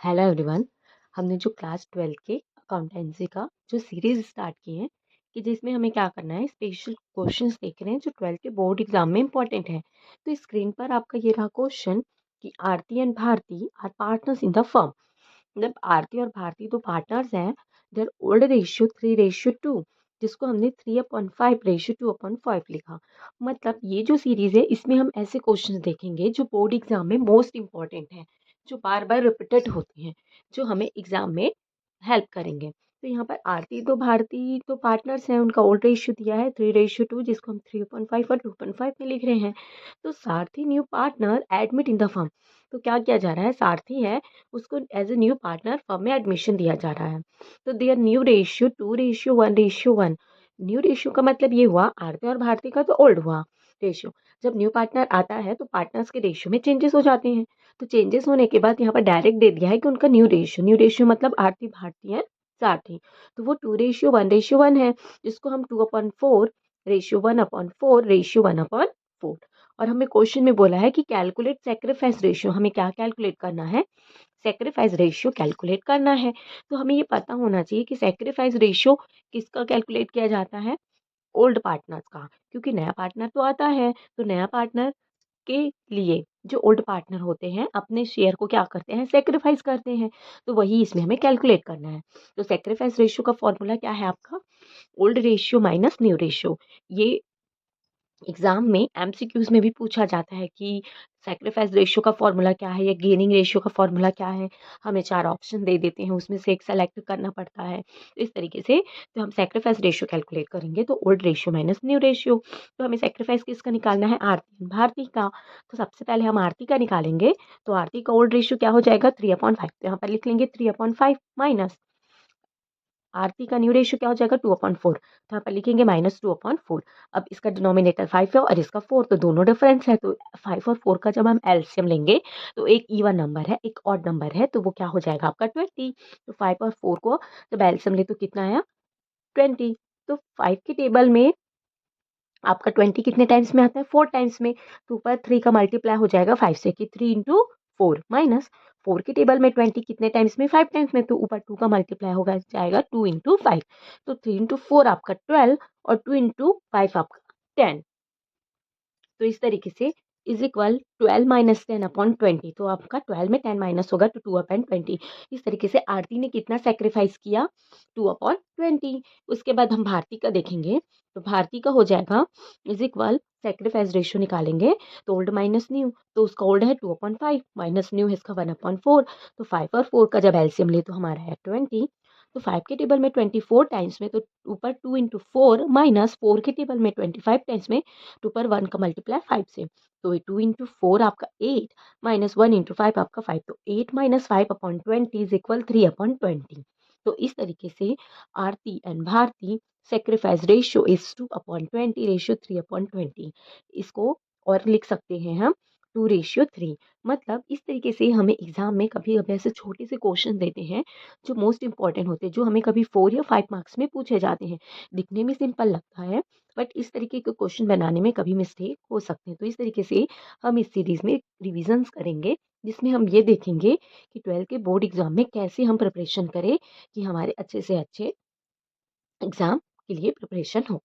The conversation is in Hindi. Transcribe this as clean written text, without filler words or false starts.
Hello everyone. हमने जो क्लास 12 के अकाउंटेंसी का जो सीरीज स्टार्ट की है कि जिसमें हमें क्या करना है, स्पेशल क्वेश्चंस देख रहे हैं जो 12 के बोर्ड एग्जाम में इंपॉर्टेंट है। तो स्क्रीन पर आपका ये रहा क्वेश्चन कि Aarti and Bharti are partners in the firm. मतलब आरती और भारती दो पार्टनर्स हैं। देयर ओल्ड रेशियो 3:2, जिसको हमने 3/5:2/5 लिखा। मतलब ये जो सीरीज है इसमें हम ऐसे क्वेश्चंस देखेंगे जो बोर्ड एग्जाम में मोस्ट इंपॉर्टेंट है, जो बार बार रिपीटेड होते हैं, जो हमें एग्जाम में हेल्प करेंगे। तो यहाँ पर आरती तो भारती तो पार्टनर्स हैं, उनका ओल्ड रेशियो दिया है 3:2, जिसको हम 3/5 और 2/5 में लिख रहे हैं। तो Sarathi new partner admit in the firm. तो क्या किया जा रहा है, सारथी है उसको as a new partner firm में एडमिशन दिया जा रहा है। तो their new ratio 2:1:1। New ratio का मतलब ये हुआ आरती और भारती का तो ओल्ड हुआ रेशियो। जब न्यू पार्टनर आता है तो पार्टनर्स के रेशियो में चेंजेस हो जाते हैं। तो चेंजेस होने के बाद यहाँ पर डायरेक्ट दे दिया है कि उनका न्यू रेशियो मतलब आरती भारती है सारथी। तो वो 2:1:1 है, जिसको हम 2/4:1/4 और हमें क्वेश्चन में बोला है कि कैलकुलेट सेक्रीफाइस रेशियो। हमें क्या कैलकुलेट करना है, सेक्रीफाइस रेशियो कैलकुलेट करना है। तो हमें ये पता होना चाहिए कि सेक्रीफाइस रेशियो किसका कैलकुलेट किया जाता है, ओल्ड पार्टनर्स का, क्योंकि नया पार्टनर तो आता है। तो नया पार्टनर के लिए जो ओल्ड पार्टनर होते हैं अपने शेयर को क्या करते हैं, सेक्रीफाइस करते हैं। तो वही इसमें हमें कैलकुलेट करना है। तो सेक्रीफाइस रेशियो का फॉर्मूला क्या है आपका, old ratio minus new ratio. ये एग्जाम में एमसीक्यूज में भी पूछा जाता है कि सैक्रिफाइस रेशियो का फॉर्मूला क्या है या गेनिंग रेशियो का फॉर्मूला क्या है। हमें 4 ऑप्शन दे देते हैं, उसमें से एक सेलेक्ट करना पड़ता है। तो इस तरीके से तो हम सैक्रिफाइस रेशियो कैलकुलेट करेंगे तो old ratio minus new ratio. तो हमें सैक्रिफाइस किसका निकालना है, आरती भारती का। तो सबसे पहले हम आरती का निकालेंगे। तो आरती का ओल्ड रेशियो क्या हो जाएगा, 3/5। तो यहाँ पर लिख लेंगे 3/5 माइनस आरती का न्यू रेशियो क्या हो जाएगा, 2/4। तो यहाँ पर लिखेंगे -2/4। अब इसका डिनोमिनेटर 5 है और इसका 4, तो दोनों डिफरेंस है। तो 5 और 4 का जब हम एलसीएम लेंगे तो एक इवन नंबर है एक ऑड नंबर है, तो वो क्या हो जाएगा आपका 20। तो 5 और 4 को जब एलसीएम ले तो कितना आया, 20। तो 5 के टेबल में आपका 20 कितने टाइम्स में आता है, 4 टाइम्स में। तो ऊपर 3 का मल्टीप्लाई हो जाएगा 5 से कि 3 × 4 माइनस 4 के टेबल में 20 कितने टाइम्स में, 5 टाइम्स में। तो ऊपर 2 का मल्टीप्लाई होगा जाएगा 2 × 5। तो 3 × 4 आपका 12 और 2 × 5 आपका 10। तो इस तरीके से इज इक्वल 12 माइनस 10/20। तो आपका 12 में 10 माइनस होगा तो 2/20। इस तरीके से आरती ने कितना सेक्रीफाइस किया, 2/20। उसके बाद हम भारती का देखेंगे। तो भारती का हो जाएगा इज इक्वल सेक्रीफाइस रेशियो निकालेंगे तो ओल्ड माइनस न्यू। तो उसका ओल्ड है 2/5 माइनस न्यू है इसका 1/4। तो 5 और 4 का जब एलसीएम ले तो हमारा है 20। तो 5 के टेबल में 24 टाइम्स में, तो ऊपर 2 × 4 माइनस 4 के टेबल में 25 टाइम्स में, 2 पर 1 का मल्टीप्लाई 5 से। तो 2 × 4 आपका 8 माइनस 1 × 5 आपका 5। तो 8 माइनस 5/20 इज इक्वल 3/20। तो इस तरीके से Aarti and Bharti sacrifice ratio is 2/20 ratio 3/20। इसको और लिख सकते हैं हम 2:3। मतलब इस तरीके से हमें एग्जाम में कभी कभी ऐसे छोटे से क्वेश्चन देते हैं जो मोस्ट इंपॉर्टेंट होते हैं, जो हमें कभी 4 या 5 मार्क्स में पूछे जाते हैं। दिखने में सिंपल लगता है बट इस तरीके के क्वेश्चन बनाने में कभी मिस्टेक हो सकते हैं। तो इस तरीके से हम इस सीरीज में रिविजन्स करेंगे, जिसमें हम ये देखेंगे कि 12 के बोर्ड एग्जाम में कैसे हम प्रिपरेशन करें कि हमारे अच्छे से अच्छे एग्जाम के लिए प्रिपरेशन हो।